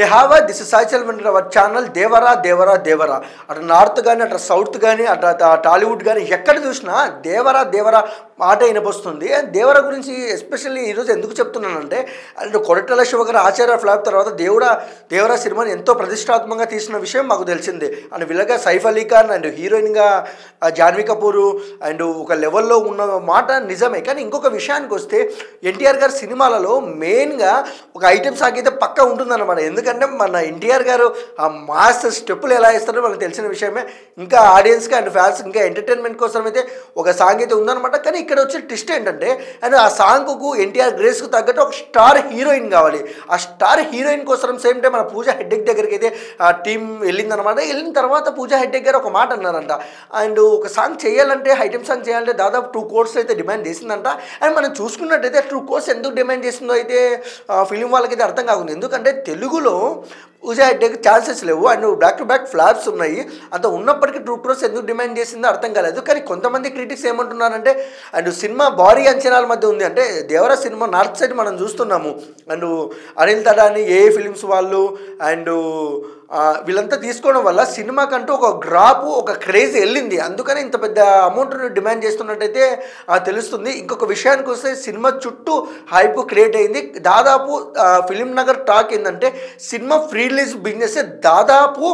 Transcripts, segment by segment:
ఏ హావ్ this is Sai చల్మన్ our channel Devara Devara Devara. అటు నార్త్ కానీ అటు సౌత్ కానీ అటు టాలీవుడ్ కానీ ఎక్కడ చూసినా దేవరా దేవరా మాట వినపొస్తుంది. అండ్ దేవరా గురించి ఎస్పెషల్లీ ఈరోజు ఎందుకు చెప్తున్నానంటే, అండ్ కొరటాల శివ గారు ఆచార్య ఫ్లాప్ తర్వాత దేవరా సినిమాని ఎంతో ప్రతిష్టాత్మకంగా తీసిన విషయం మాకు తెలిసిందే. అండ్ విలగా సైఫ్ అలీ ఖాన్ అండ్ హీరోయిన్గా జాన్వీ కపూర్ అండ్ ఒక లెవెల్లో ఉన్న మాట నిజమే. కానీ ఇంకొక విషయానికి వస్తే ఎన్టీఆర్ గారి సినిమాలలో మెయిన్గా ఒక ఐటెం సాంగ్ అయితే పక్కా ఉంటుందన్నమాట. ఎందుకంటే మన ఎన్టీఆర్ గారు ఆ మాస్ స్టెప్పులు ఎలా వేస్తారో మనకు తెలిసిన విషయమే. ఇంకా ఆడియన్స్కి అండ్ ఫ్యాన్స్ ఇంకా ఎంటర్టైన్మెంట్ కోసం అయితే ఒక సాంగ్ అయితే ఉందన్నమాట. కానీ ఇక్కడ వచ్చే ట్విస్ట్ ఏంటంటే, అండ్ ఆ సాంగ్కు ఎన్టీఆర్ గ్రేస్కు తగ్గట్టు ఒక స్టార్ హీరోయిన్ కావాలి. ఆ స్టార్ హీరోయిన్ కోసం సేమ్ టైం మన పూజా హెడ్డేక్ దగ్గరికి అయితే ఆ టీం వెళ్ళిందనమాట. వెళ్ళిన తర్వాత పూజా హెడ్డేక్ గారు ఒక మాట అన్నారంట, అండ్ ఒక సాంగ్ చేయాలంటే ఐటెం సాంగ్ చేయాలంటే దాదాపు 2 crores అయితే డిమాండ్ చేసిందంట. అండ్ మనం చూసుకున్నట్టయితే 2 crores ఎందుకు డిమాండ్ చేసిందో అయితే ఫిలిం వాళ్ళకైతే అర్థం కాకుండా. ఎందుకంటే తెలుగులో పూజా హెడ్డేక్ ఛాన్సెస్ లేవు and back to back flops ఉన్నాయి. అంత ఉన్నప్పటికీ 2 crores ఎందుకు డిమాండ్ చేసిందో అర్థం కాలేదు. కానీ కొంతమంది క్రిటిక్స్ ఏమంటున్నారంటే, అండ్ సినిమా భారీ అంచనాల మధ్య ఉంది. అంటే దేవరా సినిమా నార్త్ సైడ్ మనం చూస్తున్నాము. And Anil Thadani A films వాళ్ళు అండ్ వీళ్ళంతా తీసుకోవడం వల్ల సినిమాకంటూ ఒక డ్రాప్ ఒక క్రేజ్ వెళ్ళింది. అందుకని ఇంత పెద్ద అమౌంట్ను డిమాండ్ చేస్తున్నట్టయితే తెలుస్తుంది. ఇంకొక విషయానికి వస్తే సినిమా చుట్టూ హైప్ క్రియేట్ అయింది. దాదాపు ఫిలిం నగర్ టాక్ ఏంటంటే, సినిమా ఫ్రీ రిలీజ్ బిజినెస్ దాదాపు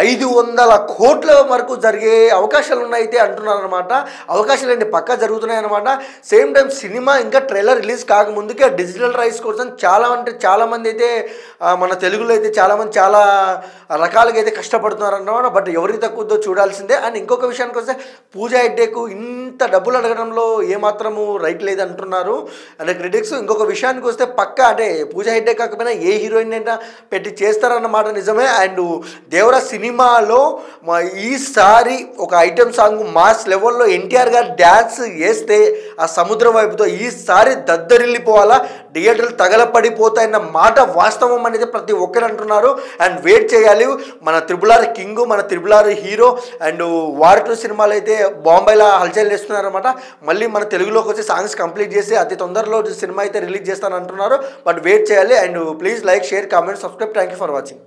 500 కోట్ల వరకు జరిగే అవకాశాలు ఉన్నాయితే అంటున్నారనమాట. అవకాశాలు ఏంటి పక్కా జరుగుతున్నాయి అనమాట. సేమ్ టైం సినిమా ఇంకా ట్రైలర్ రిలీజ్ కాకముందుకే డిజిటల్ రైట్స్ కోసం చాలామంది అయితే మన తెలుగులో అయితే చాలామంది చాలా రకాలుగా అయితే కష్టపడుతున్నారన్నమాట. బట్ ఎవరికి తక్కువదో చూడాల్సిందే. అండ్ ఇంకొక విషయానికి వస్తే పూజా హెడ్డేక్ ఇంత డబ్బులు అడగడంలో ఏమాత్రము రైట్ లేదంటున్నారు అంటే క్రిటిక్స్. ఇంకొక విషయానికి వస్తే పక్కా అంటే పూజా హెడ్డేక్ కాకపోయినా ఏ హీరోయిన్ అయినా పెట్టి చేస్తారన్నమాట నిజమే. అండ్ దేవరా సినిమాలో ఈసారి ఒక ఐటెం సాంగ్ మాస్ లెవెల్లో ఎన్టీఆర్ గారు డ్యాన్స్ వేస్తే ఆ సముద్రం వైపుతో ఈసారి దద్దరిల్లిపోవాలా, థియేటర్లు తగలపడిపోతాయన్న మాట వాస్తవం అనేది ప్రతి ఒక్కరు అంటున్నారు. అండ్ వెయిట్ చేయాలి. మన RRR కింగ్, మన RRR హీరో అండ్ వార్ 2 సినిమాలు అయితే బాంబేలో హల్చల్ చేస్తున్నారన్నమాట. మళ్ళీ మన తెలుగులోకి వచ్చి సాంగ్స్ కంప్లీట్ చేసి అతి తొందరలో సినిమా అయితే రిలీజ్ చేస్తానంటున్నారు. బట్ వెయిట్ చేయాలి. And please like, share, comment, subscribe. Thank you for watching.